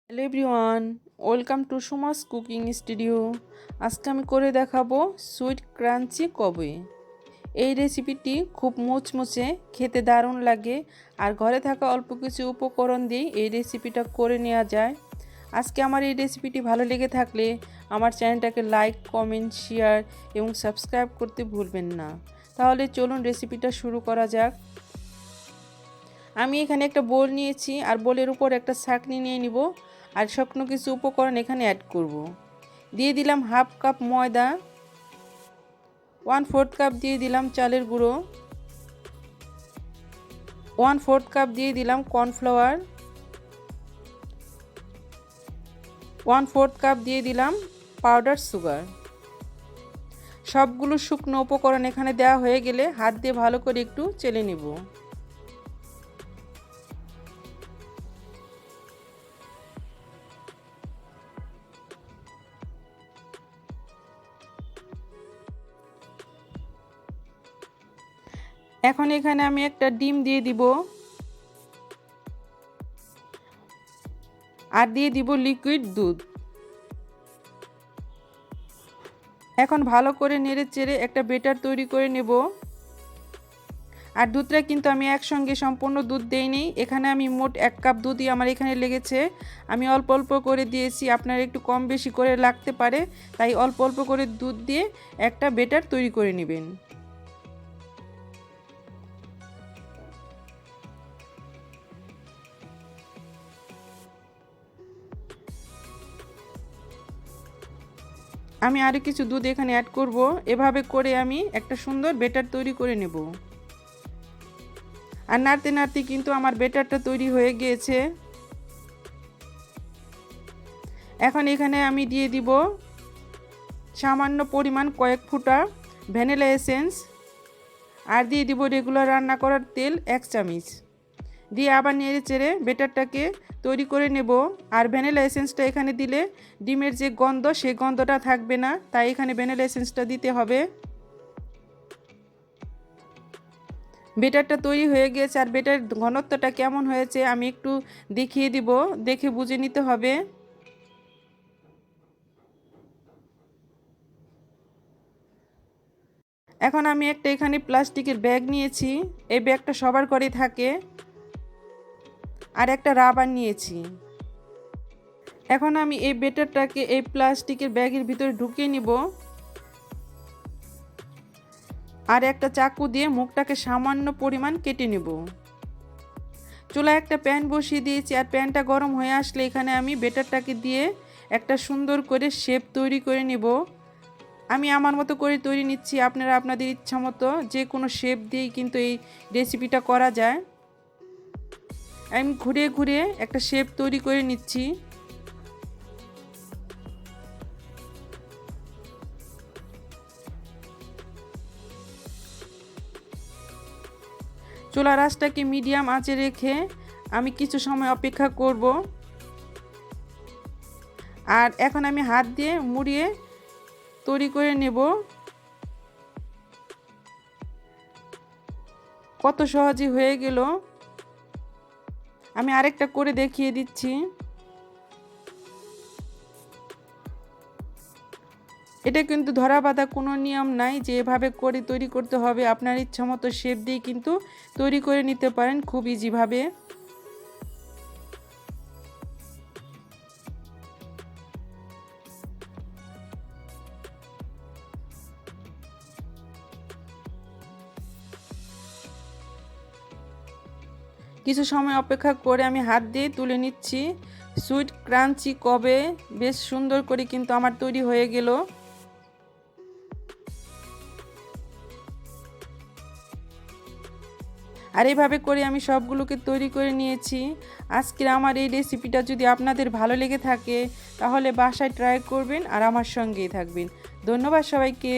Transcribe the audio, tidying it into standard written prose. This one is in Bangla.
Hello everyone, welcome to Suma's cooking studio. আজকে আমি করে দেখাবো সুইট ক্রাঞ্চি কবওয়। এই রেসিপিটি খুব মুচমুচে, খেতে দারুণ লাগে, আর ঘরে থাকা অল্প কিছু উপকরণ দিয়ে এই রেসিপিটা করে নেওয়া যায়। আজকে আমার এই রেসিপিটি ভালো লেগে থাকলে আমার চ্যানেলটাকে লাইক, কমেন্ট, শেয়ার এবং সাবস্ক্রাইব করতে ভুলবেন না। তাহলে চলুন রেসিপিটা শুরু করা যাক। আমি এখানে একটা বোল নিয়েছি, আর বোলের উপর একটা ছাঁকনি নিয়ে নিব, আর শুকনো কিছু উপকরণ এখানে অ্যাড করব। দিয়ে দিলাম হাফ কাপ ময়দা, 1/4 কাপ দিয়ে দিলাম চালের গুঁড়ো, 1/4 কাপ দিয়ে দিলাম কর্নফ্লাওয়ার, 1/4 কাপ দিয়ে দিলাম পাউডার সুগার। সবগুলো শুকনো উপকরণ এখানে দেওয়া হয়ে গেলে হাত দিয়ে ভালো করে একটু চেলে নেব। এখন এখানে আমি একটা ডিম দিয়ে দিব, আর দিয়ে দিব লিকুইড দুধ। এখন ভালো করে নেড়ে চেড়ে একটা ব্যাটার তৈরি করে নেব। আর দুধটা কিন্তু আমি একসঙ্গে সম্পূর্ণ দুধ দেইনি, এখানে আমি মোট 1 কাপ দুধই আমার এখানে লেগেছে। আমি অল্প অল্প করে দিয়েছি, আপনার একটু কম বেশি করে লাগতে পারে, তাই অল্প অল্প করে দুধ দিয়ে একটা ব্যাটার তৈরি করে নেবেন। আমি আরও কিছু দুধ এখানে অ্যাড করব। এভাবে করে আমি একটা সুন্দর ব্যাটার তৈরি করে নেব। আর নাড়তে নাড়তে কিন্তু আমার ব্যাটারটা তৈরি হয়ে গিয়েছে। এখন এখানে আমি দিয়ে দিব সামান্য পরিমাণ কয়েক ফোঁটা ভ্যানিলা এসেন্স, আর দিয়ে দিব রেগুলার রান্না করার তেল 1 চামচ। দিয়ে আবার নেড়ে চেড়ে ব্যাটারটাকে তৈরি করে নেব। আর ভ্যানিলা এসেন্সটা এখানে দিলে ডিমের যে গন্ধ, সেই গন্ধটা থাকবে না, তাই এখানে ভ্যানিলা এসেন্সটা দিতে হবে। ব্যাটারটা তৈরি হয়ে গিয়েছে, আর ব্যাটার ঘনত্বটা কেমন হয়েছে আমি একটু দেখিয়ে দিব, দেখে বুঝে নিতে হবে। এখন আমি একটা এখানে প্লাস্টিকের ব্যাগ নিয়েছি, এই ব্যাগটা সবার ঘরেই থাকে, আর একটা রাবার নিয়েছি। এখন আমি এই ব্যাটারটাকে এই প্লাস্টিকের ব্যাগের ভিতরে ঢুকিয়ে নিব, আর একটা চাকু দিয়ে মুখটাকে সামান্য পরিমাণ কেটে নেব। চুলায় একটা প্যান বসিয়ে দিয়েছি, আর প্যানটা গরম হয়ে আসলে এখানে আমি ব্যাটারটাকে দিয়ে একটা সুন্দর করে শেপ তৈরি করে নেব। আমি আমার মতো করে তৈরি নিচ্ছি, আপনারা আপনাদের ইচ্ছা মতো যে কোনো শেপ দিয়েই কিন্তু এই রেসিপিটা করা যায়। আমি ঘুরে ঘুরে একটা শেপ তৈরি করে নিচ্ছি। চুলার আঁচটাকে মিডিয়াম আঁচে রেখে আমি কিছু সময় অপেক্ষা করব। আর এখন আমি হাত দিয়ে মুড়িয়ে তৈরি করে নেব। কত সহজে হয়ে গেল। আমি আরেকটা করে দেখিয়ে দিচ্ছি। এটা কিন্তু ধরা বাঁধা কোনো নিয়ম নাই যে এভাবে করে তৈরি করতে হবে, আপনার ইচ্ছা মতো শেপ দিয়ে কিন্তু তৈরি করে নিতে পারেন খুব ইজিভাবে। কিছু সময় অপেক্ষা করে আমি হাত দিয়ে তুলে নিচ্ছি। সুইট ক্রাঞ্চি কবে বেশ সুন্দর করে কিন্তু আমার তৈরি হয়ে গেল। আর এইভাবে করে আমি সবগুলোকে তৈরি করে নিয়েছি। আজকের আমার এই রেসিপিটা যদি আপনাদের ভালো লেগে থাকে তাহলে বাসায় ট্রাই করবেন, আর আমার সঙ্গেই থাকবেন। ধন্যবাদ সবাইকে।